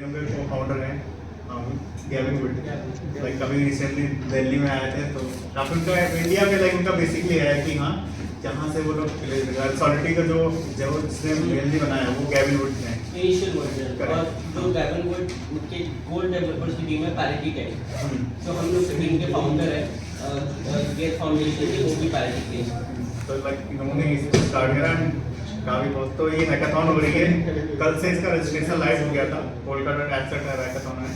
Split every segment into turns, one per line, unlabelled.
Ethereum के को founder हैं गैविन वुड। लाइक कभी रिसेंटली दिल्ली में आए थे तो काफी उनका इंडिया में लाइक उनका बेसिकली है कि हाँ जहाँ से वो लोग सॉलिडिटी का जो जिसने मेनली बनाया वो गैविन वुड ने
इनिशियल वर्जन। और जो गैविन वुड उनके गोल्ड डेवलपर्स की टीम है पैरिटी टेक, तो हम लोग टीम के फाउंडर है गेट फाउंडेशन की, वो भी पैरिटी के।
तो लाइक इन्होंने इसको स्टार्ट करा काफी बहुत। तो ये हैकाथॉन हो रही है, कल से इसका रजिस्ट्रेशन लाइव हो गया था। कोलकाता एब्स्ट्रैक्ट हैकाथॉन है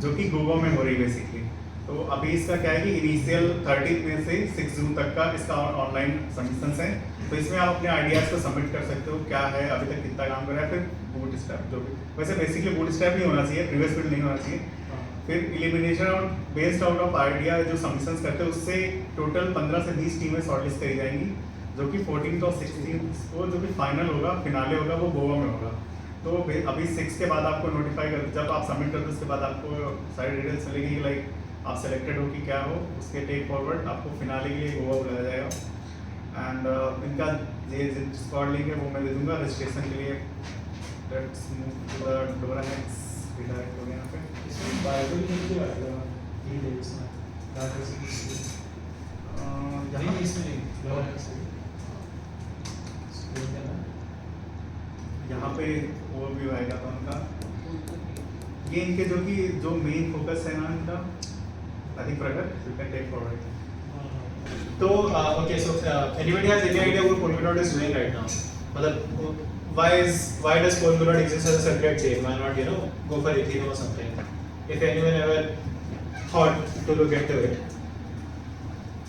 जो कि गोवा में हो रही है बेसिकली। तो अभी इसका क्या है कि इनिशियल 30 में से 6 जून तक का इसका ऑनलाइन सबमिशंस है। तो इसमें आप अपने आइडियाज़ को सबमिट कर सकते हो, क्या है अभी तक कितना काम कर रहा है, फिर बूट स्ट्रैप जो भी वैसे बेसिकली बूट स्ट्रैप ही होना चाहिए, प्रीवियस बिल्ड नहीं होना चाहिए। फिर इलिमिनेशन और बेस्ड आउट ऑफ आइडिया जो सबमिशंस करते हैं उससे टोटल 15 से 20 टीमें शॉर्टलिस्ट करी जाएंगी, जो कि 14 और 16 को जो कि फाइनल होगा, फिनाले होगा, वो गोवा में होगा। तो अभी 6 के बाद आपको नोटिफाई कर, जब आप सबमिट करते हो उसके बाद आपको सारी डिटेल्स मिलेगी कि लाइक आप सेलेक्टेड हो कि क्या हो। उसके टेक फॉरवर्ड आपको फिनाले के लिए गोवा बुलाया जाएगा। एंड इनका ये स्क्वाड लिंक है वो मैं दे दूँगा रजिस्ट्रेशन के लिए। लेट्स मूव टू द डोरा नेक्स्ट रिडायरेक्ट हो गया यहाँ पे।
इसमें बाइबल नहीं आएगा ये डेट्स में डाटा से
यहाँ
इसमें
यहाँ पे ओवरव्यू आएगा तो उनका ये इनके जो मेन फोकस है ना इनका अधिक प्रगत यू कैन टेक फॉरवर्ड।
तो okay, so anybody has any idea what Polkadot is doing right now? मतलब why does Polkadot exist as a separate chain? Why not go for Ethereum or something? If anyone ever thought to look into it.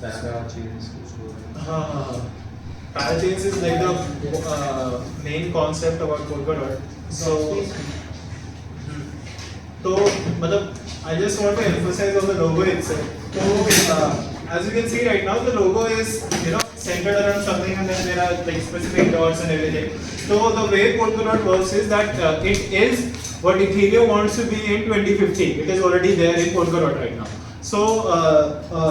Parachains
Parachains is like the main concept about Polkadot. So मतलब I just want to emphasize on the logo itself. So as you can see right now, the logo is centered around something, and then there are like specific dots and everything. So the way Polkadot works is that it is what Ethereum wants to be in 2050. It is already there in Polkadot right now. So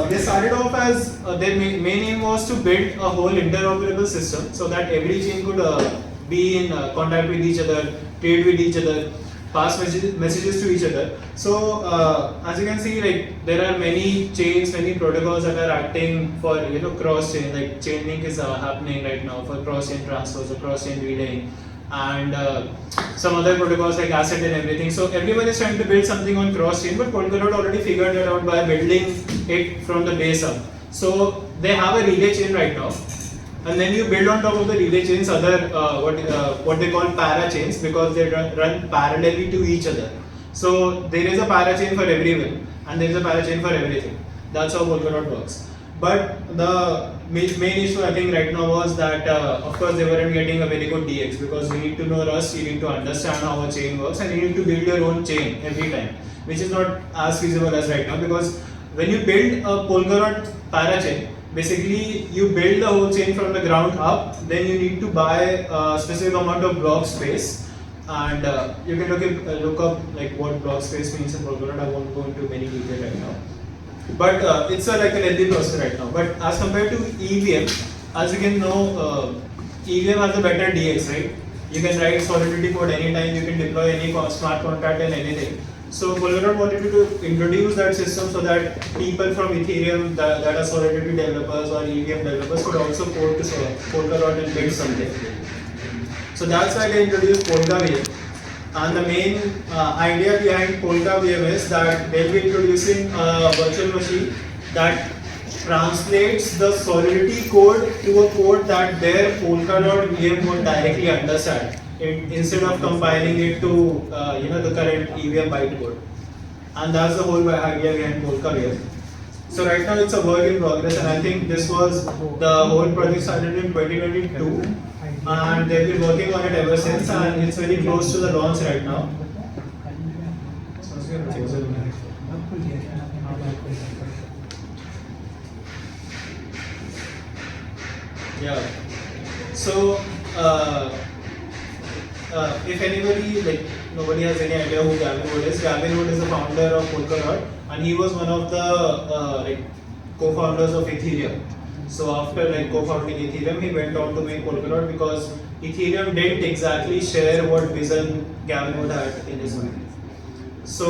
they started off as their main aim was to build a whole interoperable system so that every chain could be in contact with each other, trade with each other, pass messages to each other. So as you can see, like there are many chains, many protocols that are acting for cross chain. Like Chainlink is happening right now for cross chain transfers or cross chain relaying, and some other protocols like ACID and everything. So everyone is trying to build something on cross chain, but Polkadot already figured it out by building it from the base up. So they have a relay chain right now, and then you build on top of the relay chains other what they call para chains, because they run parallelly to each other. So there is a para chain for everyone and there is a para chain for everything. That's how Polkadot works. But the main issue I think right now was that of course they weren't getting a very good DX, because you need to know Rust, you need to understand how a chain works, and you need to build your own chain every time, which is not as feasible as right now. Because when you build a Polkadot para chain, basically you build the whole chain from the ground up, then you need to buy a specific amount of block space, and you can look up like what block space means in Polkadot. I won't go into many detail right now, but it's like a lengthy process right now. But as compared to EVM, as you can know, EVM has a better DX, right? You can write Solidity code anytime, you can deploy any smart contract and anything. So Polkadot wanted to introduce that system so that people from Ethereum that are Solidity developers or EVM developers could also port to Polkadot and build something. So that's why they introduced PolkaVM. And the main idea behind PolkaVM is that they'll be introducing a virtual machine that translates the Solidity code to a code that their Polkadot VM would directly understand, instead of compiling it to the current EVM bytecode. And that's the whole idea behind PolkaVM. So right now it's a work in progress, and I think this was the whole project started in 2022, and they've been working on it ever since, and it's very close to the launch right now. Yeah. So if anybody, like nobody has any idea who Gavin Wood is the founder of Polkadot, and he was one of the co-founders of Ethereum. So after co-founding Ethereum, he went on to make Polkadot because Ethereum didn't exactly share what vision Gavin Wood had in his mind. So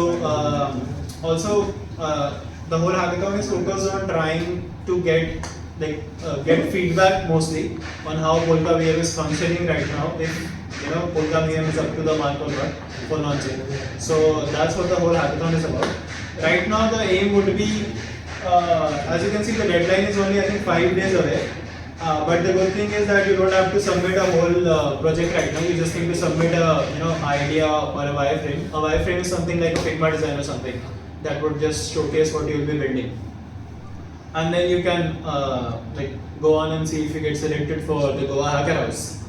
also the whole hackathon is focused on trying to get feedback mostly on how Polka VM is functioning right now. If Polka VM is up to the mark or not for launching. So that's what the whole hackathon is about. Right now the aim would be, as you can see, the deadline is only I think 5 days away. But the good thing is that you don't have to submit a whole project right now. You just need to submit a idea or a wireframe. A wireframe is something like a Figma design or something that would just showcase what you will be building. And then you can go on and see if you get selected for the Goa Hacker House.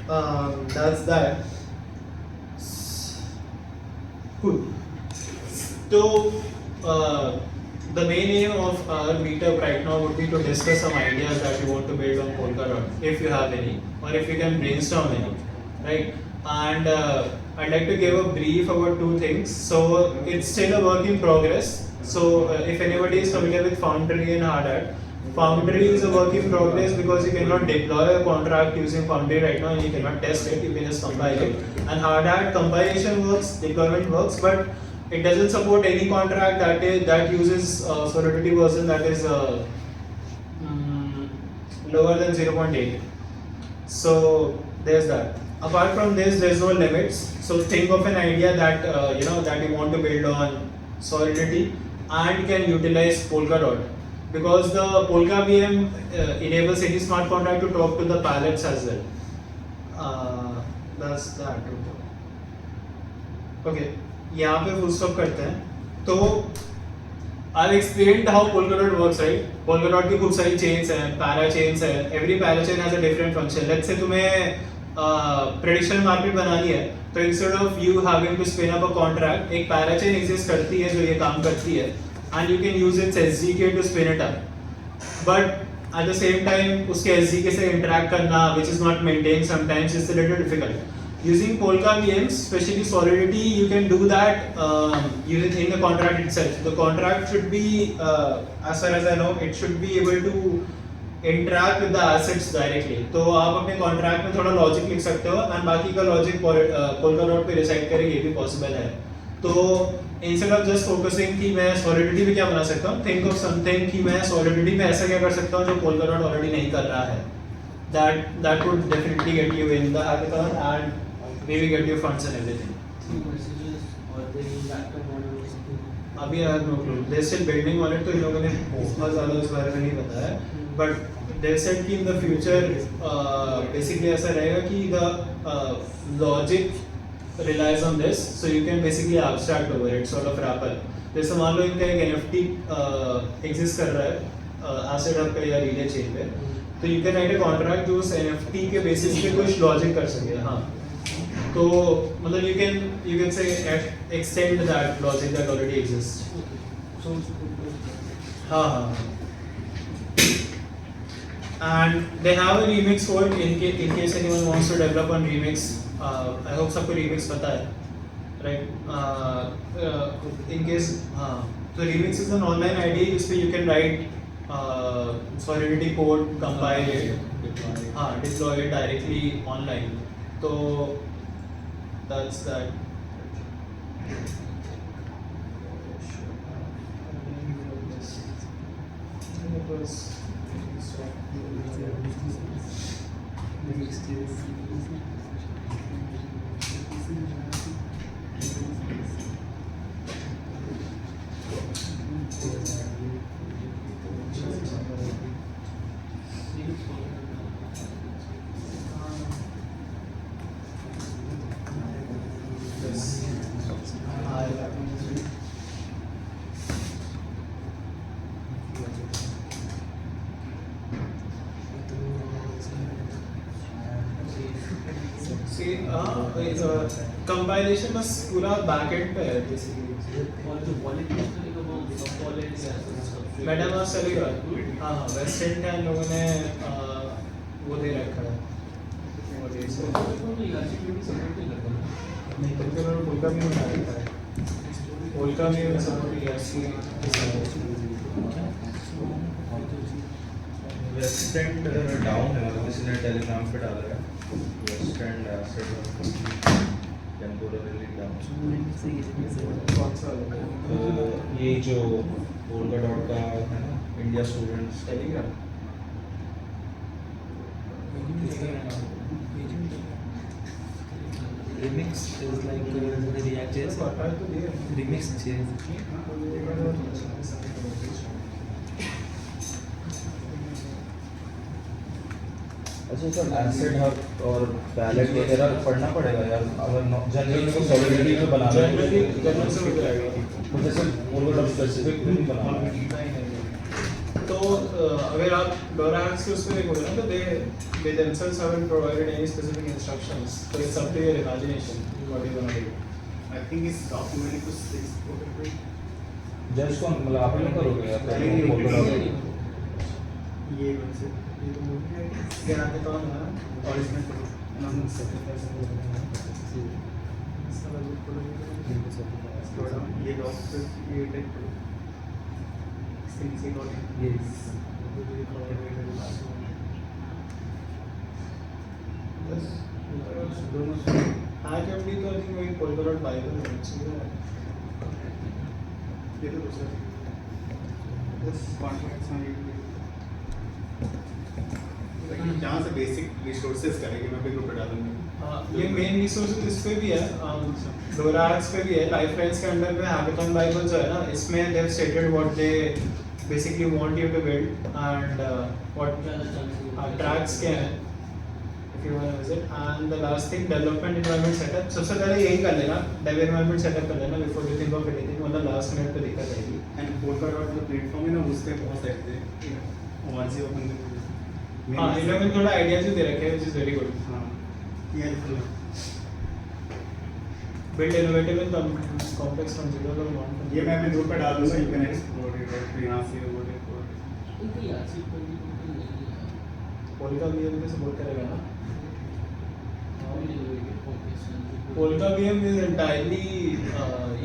That's that. Cool. So the main aim of our meetup right now would be to discuss some ideas that you want to build on Polkadot, if you have any, or if you can brainstorm any, right? And I'd like to give a brief about 2 things. So it's still a work in progress. So if anybody is familiar with Foundry and Hardhat, Foundry is a work in progress because you cannot deploy a contract using Foundry right now and you cannot test it, you can just compile it. And Hardhat compilation works, deployment works, but it doesn't support any contract that uses Solidity version that is lower than 0.8. So there's that. Apart from this, there's no limits. So think of an idea that that you want to build on Solidity and can utilize Polkadot, because the Polka VM enables any smart contract to talk to the palettes as well. That's that. Okay. यहाँ पे full stop करते हैं. तो I've explained how Polkadot works, right? Polkadot की खूब सारी chains हैं, para chains हैं. Every para chain has a different function. Let's say तुम्हें prediction market बनानी है, तो instead of you having to spin up a contract, एक para chain exist करती है जो ये काम करती है, and you can use its SDK to spin it up. But at the same time, उसके SDK से interact करना, which is not maintained sometimes, is a little difficult. Using Polka VMs, especially Solidity, you can do that in the contract itself. The contract should be, as far as I know, it should be able to interact with the assets directly. तो आप अपने contract में थोड़ा logic लिख सकते हो and बाकी का logic Polkadot पे recite करें, ये भी possible है. तो instead of just focusing कि मैं Solidity पे क्या बना सकता हूँ, think of something कि मैं Solidity पे ऐसा क्या कर सकता हूँ जो Polkadot already नहीं कर रहा है. That would definitely get you in the hackathon and maybe get you funds and everything. अभी I have no clue. They're still building on it, तो इन लोगों ने बहुत ज़्यादा उस बारे में नहीं बताया. But they said कि in the future basically ऐसा रहेगा कि the logic relies on this, so you can basically abstract over it, sort of wrapper. जैसे मान लो इनका एक NFT exist कर रहा है asset hub पे या relay chain पे, तो you can write a contract जो उस NFT के basis पे कुछ logic कर सके. हाँ, तो मतलब you can say extend that logic that already exists. हाँ. And they have a remix code in case anyone wants to develop on Remix. I hope सबको Remix पता है, right? In case so Remix is an online IDE जिसपे you can write Solidity code, compile it, deploy it directly online. So that's that. Compilation बस पूरा backend पे है basically.
और जो वॉलेट यूज करेगा वो वॉलेट
मेटामास्क चलेगा. हाँ, वेस्टर्न का इन लोगों ने वो दे रखा है. नहीं, तो उन्होंने पोल्का भी बना रखा है. पोल्का भी सपोर्ट
वेस्टर्न डाउन है, मतलब किसी ने टेलीग्राम पे डाला है वेस्टर्न एसेट. Temporarily down.
कौन सा वाला?
ये जो पोल्का डॉट का है ना, India students
Telegram.
Remix is like React JS.
बता तो दिए।
Remix JS.
अच्छा सर, एसिड हब और पैलेट वगैरह पढ़ना पड़ेगा यार, अगर जनरली को सॉलिडिटी में बनाना है
जनरल से होकर आएगा।
तो जैसे पोल्का डॉट स्पेसिफिक नहीं बनाना है।
तो अगर आप डोराक्स के उसमें देखोगे ना, तो they themselves haven't provided any specific instructions, so it's up to your imagination what you want to do.
I think इस डॉक्यूमेंट में कुछ एक्सपोर्ट है।
जस्ट को मतलब आप ही नहीं करोगे यार,
नहीं,
पोल्का डॉट
ये वैसे ये तो मूवी है
क्या आते तो ना
और इसमें तो ये डॉक्टर ये टेक से डॉट
Yes.
HackMD तो आई थिंक वही पोल्का डॉट बाइबल होना चाहिए।
ये तो दूसरा बस कॉन्ट्रैक्ट्स में जहाँ से बेसिक रिसोर्सेज करेंगे मैं भी ग्रुप पे डालूंगा।
ये मेन रिसोर्सेज इस पे भी है, डोराक्स पे भी है। लाइफ फ्रेंड्स के अंडर में हैकाथॉन बाइबल जो है ना, इसमें they have stated what they basically want you to build and what tracks क्या है if you want to visit, and the last thing development environment setup। सबसे पहले यही कर लेना, dev environment setup कर लेना before you think of anything, वरना last minute पे दिक्कत आएगी।
एंड पोल्का डॉट जो प्लेटफॉर्म है ना उस पे बहुत सारे थे वहाँ से ओपन करके
हाँ, इन लोगों ने थोड़ा आइडियाज भी दे रखे हैं, which is very good।
हाँ ये हेल्पफुल है।
Build innovative and complex from zero to one।
ये मैं अपने ग्रुप पे डाल दूंगा, यू कैन एक्सप्लोर इट और यहाँ से वो देखो।
इनकी यासी कोई नहीं है।
पोल्का VM पे सपोर्ट करेगा ना?
Polka
Polka VM is entirely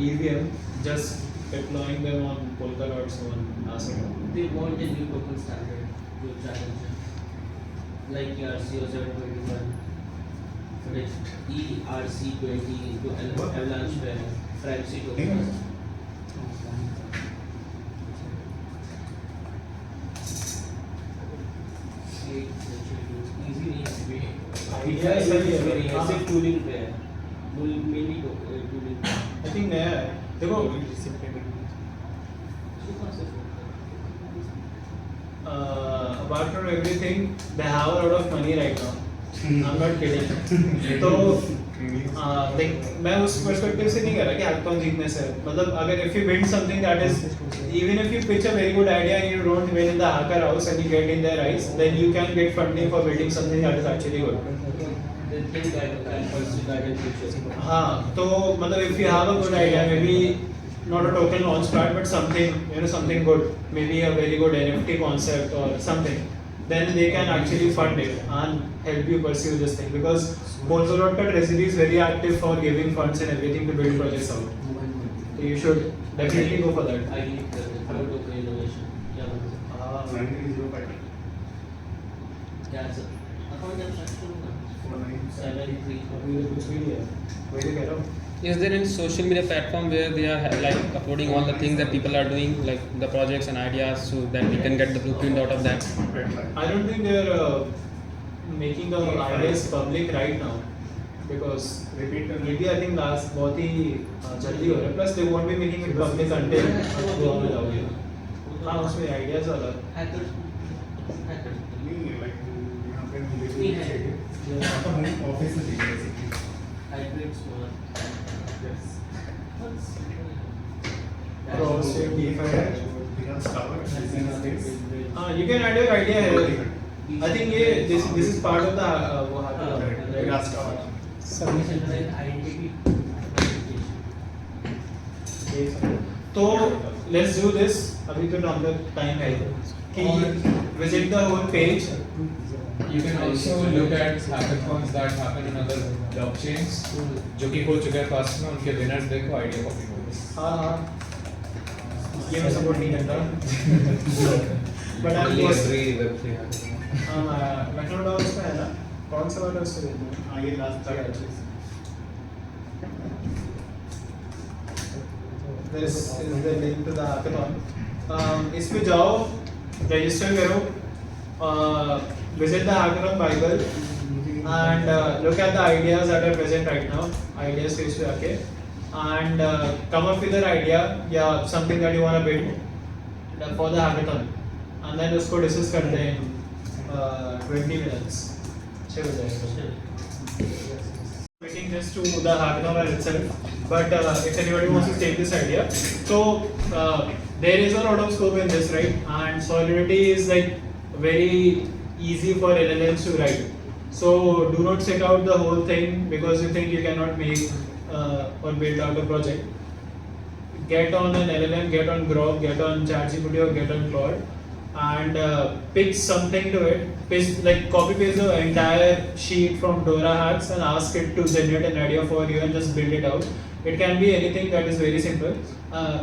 EVM, just deploying them on Polkadot on ASM.
They want a new token standard to challenge it. Like ERC-0721, like ERC-20 to Avalanche Privacy token. Easy नहीं है,
Idea सही है,
very
हाँ।
सिर्फ tooling पे है, mainly tooling.
I think नया है। देखो apart from everything, they have a lot of money right now. I'm not kidding. तो देख मैं उस पर्सपेक्टिव से नहीं कह रहा कि हैकाथॉन जीतने से, मतलब अगर if you build something that is, even if you pitch a very good idea and you don't win in the hacker house and you get in their eyes, then you can get funding for building something that is actually good.
They think that can pursue that in future.
हाँ, तो मतलब if you have a good idea, maybe not a token launchpad but something, you know, something good, maybe a very good NFT concept or something, then they can actually fund it and help you pursue this thing, because Polkadot Treasury is very active for giving funds and everything to build projects out. So you should definitely go for that.
I need the token innovation. क्या बोलते हैं?
9005
क्या sir? Account abstraction का 73
अभी तो कुछ भी नहीं है, वही तो कह रहा हूँ।
Is there any social media platform where they are like uploading all the things that people are doing, like the projects and ideas, so that we can get the blueprint out of that?
I don't think they're making the ideas public right now, because maybe I think last बहुत ही जल्दी हो रहा है, plus they won't be making it public until Goa में जाओगे। हाँ, उसमें ideas वाला
Hackers
नहीं है, like यहाँ पे मुझे
नहीं है।
होम ऑफिस में चाहिए basically.
hybrid smart.
Yes.
Cross DeFi है।
Because tower business is
हाँ, you can add your idea here। I think ये this is part of the वो hackathon, right?
Because tower
Decentralized identity verification.
तो let's do this, अभी तो हम लोग time है कि visit the whole page।
You can also look at hackathons that happen in other blockchains जो कि हो चुके हैं पास्ट में, उनके winners देखो, idea copy करो।
हाँ हाँ, ये मैं सपोर्ट नहीं करता, but I'm post हाँ मैक्रोडॉल्स में है ना, कौन सा वाला उससे देते हैं?
हाँ ये लास्ट तक
This is the link to the hackathon. इसमें जाओ, register करो, visit the hackathon Bible, and look at the ideas that are present right now. Ideas page पे आके, and come up with an idea या something that you want to build for the hackathon, and then उसको discuss करते हैं 20 minutes. अच्छे हो जाएगा. Waiting just to the hackathon itself, but if anybody wants to take this idea, so there is a lot of scope in this, right? And Solidity is like very easy for LLMs to write. So do not check out the whole thing because you think you cannot make or build out a project. Get on an LLM, get on Grok, get on ChatGPT or get on Claude, and pitch something to it. Pitch, like copy paste the entire sheet from Dora Hacks and ask it to generate an idea for you and just build it out. It can be anything that is very simple.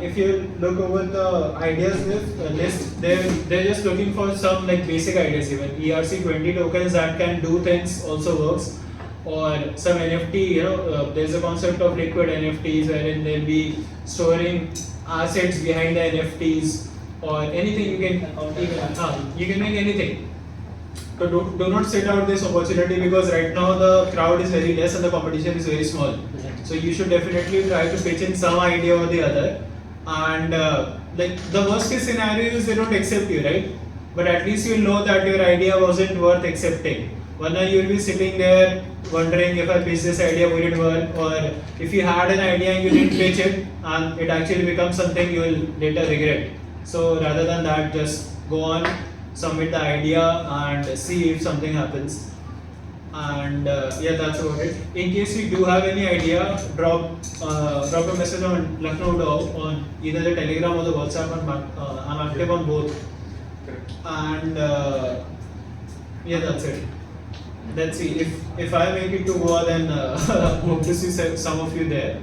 If you look over the ideas list, they're just looking for some like basic ideas. Even ERC20 tokens that can do things also works, or some NFT. There's a concept of liquid NFTs wherein they'll be storing assets behind the NFTs, or anything you can make anything. So do not sit out this opportunity because right now the crowd is very less and the competition is very small. So you should definitely try to pitch in some idea or the other. And like the worst case scenario is they don't accept you, right? But at least you'll know that your idea wasn't worth accepting. One day you'll be sitting there wondering if I pitched this idea, would it work? Or if you had an idea and you didn't pitch it and it actually becomes something you will later regret. So rather than that, just go on, submit the idea and see if something happens. And yeah, that's about it. In case you do have any idea, drop a message on Lucknow Dog on either the Telegram or the WhatsApp. I'm active on both. And yeah, that's it. Let's see if I make it to Goa, then hope to see some of you there.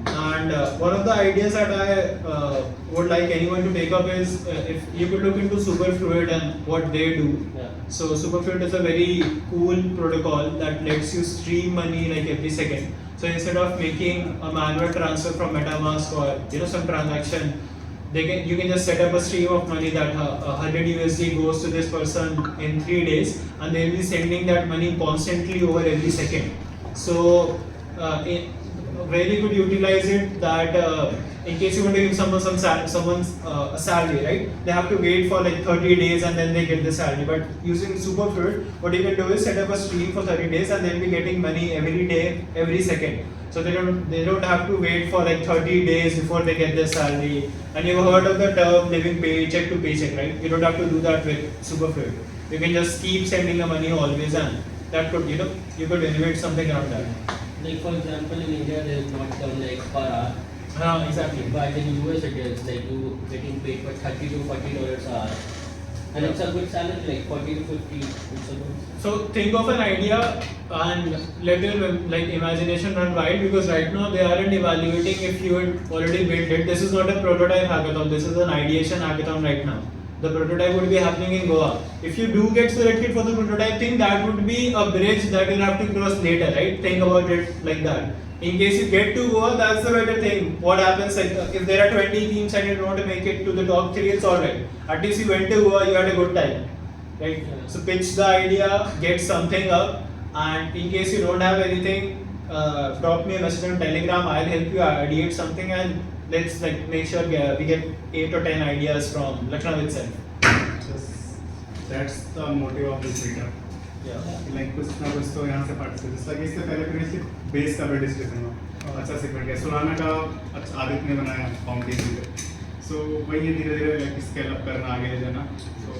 And one of the ideas that I would like anyone to take up is if you could look into Superfluid and what they do.
Yeah.
So Superfluid is a very cool protocol that lets you stream money like every second. So instead of making a manual transfer from MetaMask or some transaction, you can just set up a stream of money that 100 USD goes to this person in 3 days, and they will be sending that money constantly over every second. So where you could utilize it that in case you want to give someone's a salary, right? They have to wait for like 30 days and then they get the salary. But using Superfluid, what you can do is set up a stream for 30 days and they'll be getting money every day, every second. So they don't have to wait for like 30 days before they get their salary. And you've heard of the term living paycheck to paycheck, right? You don't have to do that with Superfluid. You can just keep sending the money always, and that could you could innovate something around that.
Like for example, in India there is not term like per hour.
Exactly.
But in US it is like you getting paid for $30 to $40 an hour. And it's a good salary, like 40 to 50. It's a good.
So think of an idea and let your like imagination run wild, because right now they aren't evaluating if you had already built it. This is not a prototype hackathon. This is an ideation hackathon right now. The prototype would be happening in Goa. If you do get selected for the prototype thing, that would be a bridge that you'll have to cross later, right? Think about it like that. In case you get to Goa, that's the better thing. What happens, like if there are 20 teams and you don't want to make it to the top 3, it's alright. At least you went to Goa, you had a good time, right? So pitch the idea, get something up, and in case you don't have anything, drop me a message on Telegram. I'll help you ideate something, and let's like make sure we get 8 or 10 ideas from Lucknow itself.
That's the motive of this meetup.
Yeah.
Like कुछ ना कुछ तो यहाँ से participate, जैसा कि इससे पहले फिर बेस का भी डिस्कशन हुआ, अच्छा सीक्वेंट किया, सुलाना का अच्छा आदित्य ने बनाया फाउंडेशन पे, सो वही धीरे धीरे लाइक स्केल अप करना, आगे ले जाना, so